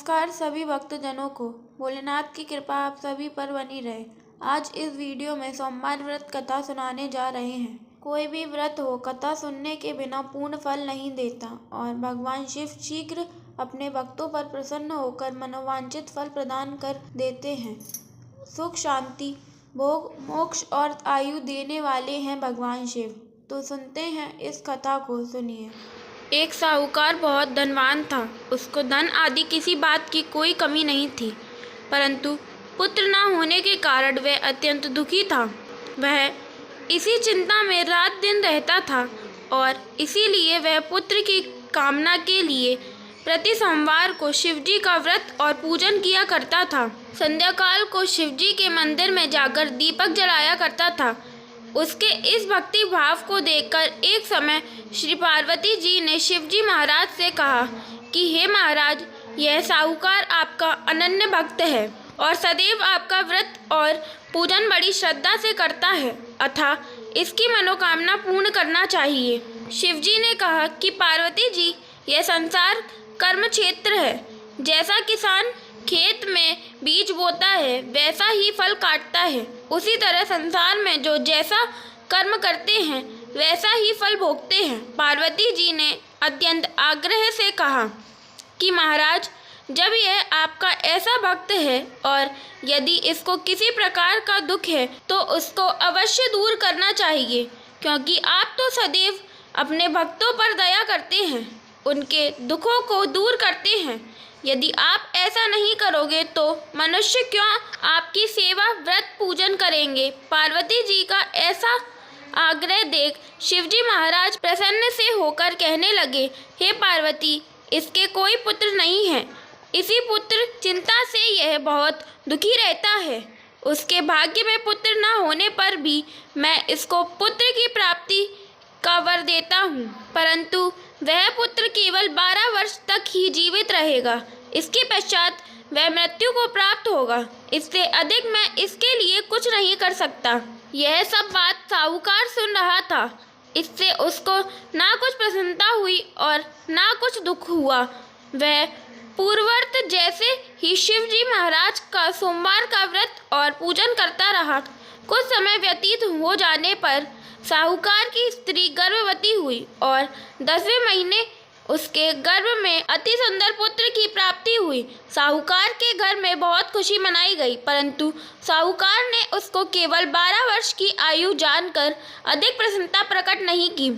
नमस्कार सभी भक्तजनों को। भोलेनाथ की कृपा आप सभी पर बनी रहे। आज इस वीडियो में सोमवार व्रत कथा सुनाने जा रहे हैं। कोई भी व्रत हो, कथा सुनने के बिना पूर्ण फल नहीं देता और भगवान शिव शीघ्र अपने भक्तों पर प्रसन्न होकर मनोवांछित फल प्रदान कर देते हैं। सुख, शांति, भोग, मोक्ष और आयु देने वाले हैं भगवान शिव। तो सुनते हैं इस कथा को। सुनिए। एक साहूकार बहुत धनवान था। उसको धन आदि किसी बात की कोई कमी नहीं थी, परंतु पुत्र न होने के कारण वह अत्यंत दुखी था। वह इसी चिंता में रात दिन रहता था और इसीलिए वह पुत्र की कामना के लिए प्रति सोमवार को शिवजी का व्रत और पूजन किया करता था। संध्याकाल को शिवजी के मंदिर में जाकर दीपक जलाया करता था। उसके इस भक्ति भाव को देखकर एक समय श्री पार्वती जी ने शिवजी महाराज से कहा कि हे महाराज, यह साहूकार आपका अनन्य भक्त है और सदैव आपका व्रत और पूजन बड़ी श्रद्धा से करता है, अतः इसकी मनोकामना पूर्ण करना चाहिए। शिवजी ने कहा कि पार्वती जी, यह संसार कर्म क्षेत्र है। जैसा किसान खेत में बीज बोता है वैसा ही फल काटता है, उसी तरह संसार में जो जैसा कर्म करते हैं वैसा ही फल भोगते हैं। पार्वती जी ने अत्यंत आग्रह से कहा कि महाराज, जब यह आपका ऐसा भक्त है और यदि इसको किसी प्रकार का दुख है तो उसको अवश्य दूर करना चाहिए, क्योंकि आप तो सदैव अपने भक्तों पर दया करते हैं, उनके दुखों को दूर करते हैं। यदि आप ऐसा नहीं करोगे तो मनुष्य क्यों आपकी सेवा व्रत पूजन करेंगे। पार्वती जी का ऐसा आग्रह देख शिवजी महाराज प्रसन्न से होकर कहने लगे, हे पार्वती, इसके कोई पुत्र नहीं है। इसी पुत्र चिंता से यह बहुत दुखी रहता है। उसके भाग्य में पुत्र न होने पर भी मैं इसको पुत्र की प्राप्ति का वर देता हूँ, परंतु वह पुत्र केवल 12 वर्ष तक ही जीवित रहेगा। इसके पश्चात वह मृत्यु को प्राप्त होगा। इससे अधिक मैं इसके लिए कुछ नहीं कर सकता। यह सब बात साहूकार सुन रहा था। इससे उसको ना कुछ प्रसन्नता हुई और ना कुछ दुख हुआ। वह पूर्ववत जैसे ही शिवजी महाराज का सोमवार का व्रत और पूजन करता रहा। कुछ समय व्यतीत हो जाने पर साहूकार की स्त्री गर्भवती हुई और 10वें महीने उसके गर्भ में अति सुंदर पुत्र की प्राप्ति हुई। साहूकार के घर में बहुत खुशी मनाई गई, परंतु साहूकार ने उसको केवल 12 वर्ष की आयु जानकर अधिक प्रसन्नता प्रकट नहीं की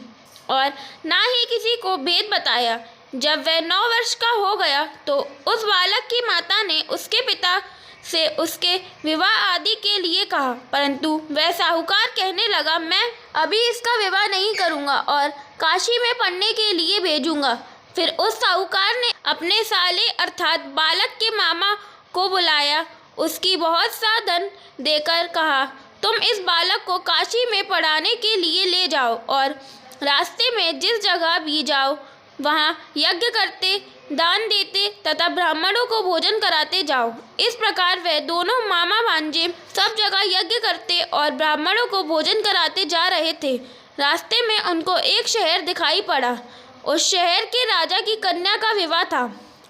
और ना ही किसी को भेद बताया। जब वह 9 वर्ष का हो गया तो उस बालक की माता ने उसके पिता से उसके विवाह आदि के लिए कहा, परंतु वह साहूकार कहने लगा, मैं अभी इसका विवाह नहीं करूंगा और काशी में पढ़ने के लिए भेजूंगा। फिर उस साहूकार ने अपने साले अर्थात बालक के मामा को बुलाया, उसकी बहुत सा धन देकर कहा, तुम इस बालक को काशी में पढ़ाने के लिए ले जाओ और रास्ते में जिस जगह भी जाओ वहाँ यज्ञ करते, दान देते तथा ब्राह्मणों को भोजन कराते जाओ। इस प्रकार वह दोनों मामा भांजे सब जगह यज्ञ करते और ब्राह्मणों को भोजन कराते जा रहे थे। रास्ते में उनको एक शहर दिखाई पड़ा। उस शहर के राजा की कन्या का विवाह था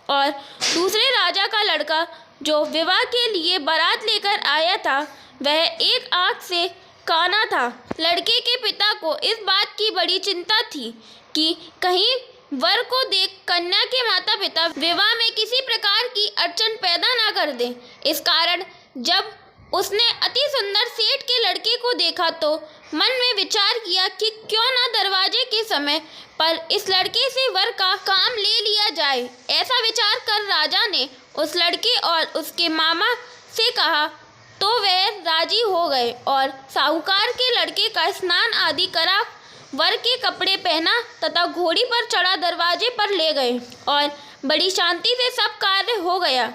और दूसरे राजा का लड़का जो विवाह के लिए बारात लेकर आया था वह एक आँख से काना था। लड़के के पिता को इस बात की बड़ी चिंता थी कि कहीं वर को देख कन्या के माता पिता विवाह में किसी प्रकार की अड़चन पैदा न कर दें। इस कारण जब उसने अति सुंदर सेठ के लड़के को देखा तो मन में विचार किया कि क्यों न दरवाजे के समय पर इस लड़के से वर का काम ले लिया जाए। ऐसा विचार कर राजा ने उस लड़के और उसके मामा से कहा तो वह राजी हो गए और साहूकार के लड़के का स्नान आदि करा, वर के कपड़े पहना तथा घोड़ी पर चढ़ा दरवाजे पर ले गए और बड़ी शांति से सब कार्य हो गया।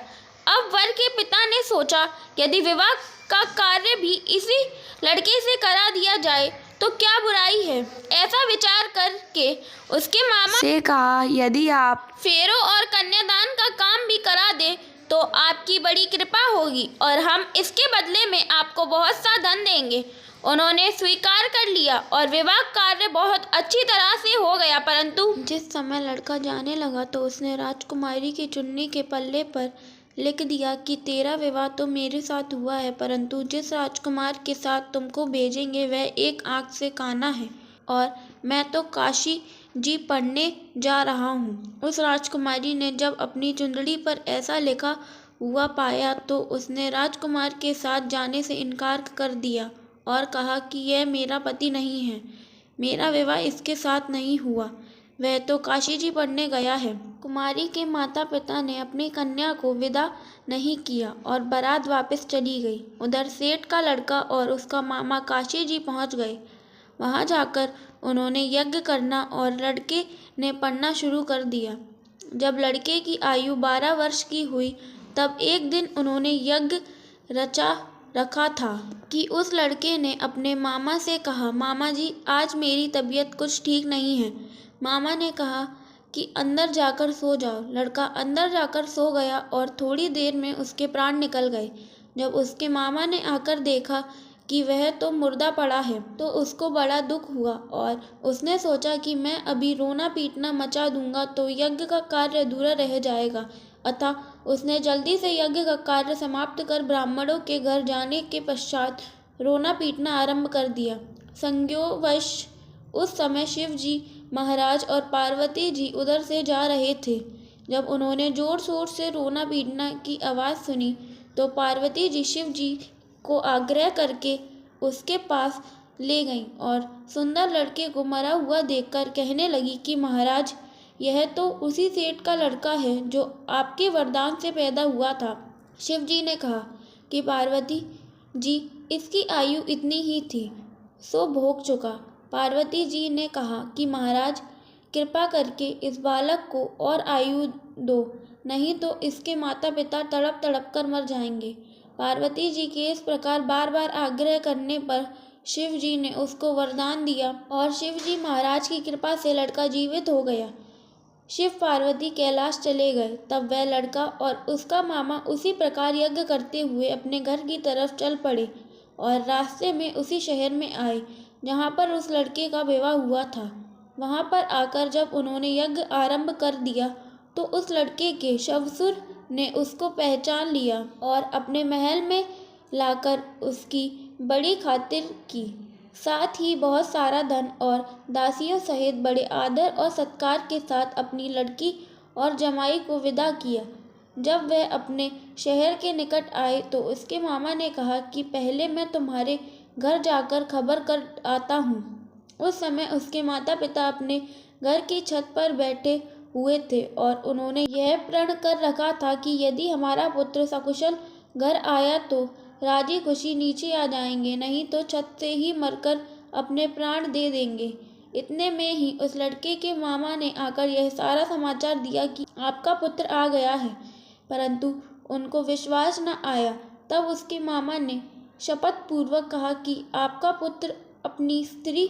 अब वर के पिता ने सोचा, यदि विवाह का कार्य भी इसी लड़के से करा दिया जाए तो क्या बुराई है। ऐसा विचार करके उसके मामा से कहा, यदि आप फेरों और कन्यादान का काम भी करा दे तो आपकी बड़ी कृपा होगी और हम इसके बदले में आपको बहुत सा धन देंगे। उन्होंने स्वीकार कर लिया और विवाह कार्य बहुत अच्छी तरह से हो गया। परंतु जिस समय लड़का जाने लगा तो उसने राजकुमारी की चुन्नी के पल्ले पर लिख दिया कि तेरा विवाह तो मेरे साथ हुआ है, परंतु जिस राजकुमार के साथ तुमको भेजेंगे वह एक आंख से काना है और मैं तो काशी जी पढ़ने जा रहा हूँ। उस राजकुमारी ने जब अपनी चुंदड़ी पर ऐसा लिखा हुआ पाया तो उसने राजकुमार के साथ जाने से इनकार कर दिया और कहा कि यह मेरा पति नहीं है, मेरा विवाह इसके साथ नहीं हुआ, वह तो काशी जी पढ़ने गया है। कुमारी के माता पिता ने अपनी कन्या को विदा नहीं किया और बारात वापस चली गई। उधर सेठ का लड़का और उसका मामा काशी जी पहुंच गए। वहां जाकर उन्होंने यज्ञ करना और लड़के ने पढ़ना शुरू कर दिया। जब लड़के की आयु 12 वर्ष की हुई तब एक दिन उन्होंने यज्ञ रचा रखा था कि उस लड़के ने अपने मामा से कहा, मामा जी आज मेरी तबीयत कुछ ठीक नहीं है। मामा ने कहा कि अंदर जाकर सो जाओ। लड़का अंदर जाकर सो गया और थोड़ी देर में उसके प्राण निकल गए। जब उसके मामा ने आकर देखा कि वह तो मुर्दा पड़ा है तो उसको बड़ा दुख हुआ और उसने सोचा कि मैं अभी रोना पीटना मचा दूंगा तो यज्ञ का कार्य अधूरा रह जाएगा। अतः उसने जल्दी से यज्ञ का कार्य समाप्त कर ब्राह्मणों के घर जाने के पश्चात रोना पीटना आरंभ कर दिया। संयोगवश उस समय शिव जी महाराज और पार्वती जी उधर से जा रहे थे। जब उन्होंने जोर शोर से रोना पीटना की आवाज़ सुनी तो पार्वती जी शिव जी को आग्रह करके उसके पास ले गईं और सुंदर लड़के को मरा हुआ देखकर कहने लगी कि महाराज यह तो उसी सेठ का लड़का है जो आपके वरदान से पैदा हुआ था। शिव जी ने कहा कि पार्वती जी इसकी आयु इतनी ही थी सो भोग चुका। पार्वती जी ने कहा कि महाराज कृपा करके इस बालक को और आयु दो, नहीं तो इसके माता पिता तड़प तड़प कर मर जाएंगे। पार्वती जी के इस प्रकार बार बार आग्रह करने पर शिव जी ने उसको वरदान दिया और शिव जी महाराज की कृपा से लड़का जीवित हो गया। शिव पार्वती कैलाश चले गए। तब वह लड़का और उसका मामा उसी प्रकार यज्ञ करते हुए अपने घर की तरफ चल पड़े और रास्ते में उसी शहर में आए जहाँ पर उस लड़के का विवाह हुआ था। वहाँ पर आकर जब उन्होंने यज्ञ आरंभ कर दिया तो उस लड़के के शवसुर ने उसको पहचान लिया और अपने महल में लाकर उसकी बड़ी खातिर की। साथ ही बहुत सारा धन और दासियों सहित बड़े आदर और सत्कार के साथ अपनी लड़की और जमाई को विदा किया। जब वह अपने शहर के निकट आए तो उसके मामा ने कहा कि पहले मैं तुम्हारे घर जाकर खबर कर आता हूँ। उस समय उसके माता पिता अपने घर की छत पर बैठे हुए थे और उन्होंने यह प्रण कर रखा था कि यदि हमारा पुत्र सकुशल घर आया तो राजी खुशी नीचे आ जाएंगे, नहीं तो छत से ही मरकर अपने प्राण दे देंगे। इतने में ही उस लड़के के मामा ने आकर यह सारा समाचार दिया कि आपका पुत्र आ गया है, परंतु उनको विश्वास न आया। तब उसके मामा ने शपथ पूर्वक कहा कि आपका पुत्र अपनी स्त्री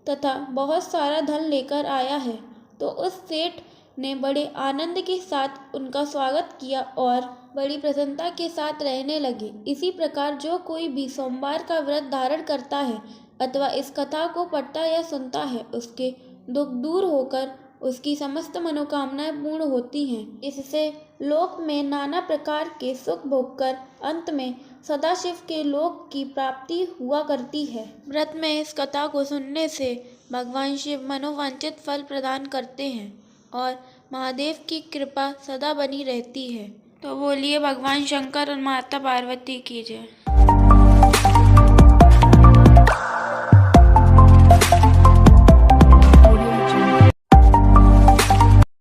तथा बहुत सारा धन लेकर आया है। तो उस सेठ ने बड़े आनंद के साथ उनका स्वागत किया और बड़ी प्रसन्नता के साथ रहने लगे। इसी प्रकार जो कोई भी सोमवार का व्रत धारण करता है अथवा इस कथा को पढ़ता या सुनता है उसके दुख दूर होकर उसकी समस्त मनोकामनाएं पूर्ण होती हैं। इससे लोक में नाना प्रकार के सुख भोगकर अंत में सदाशिव के लोक की प्राप्ति हुआ करती है। व्रत में इस कथा को सुनने से भगवान शिव मनोवांछित फल प्रदान करते हैं और महादेव की कृपा सदा बनी रहती है। तो बोलिए भगवान शंकर और माता पार्वती की जय।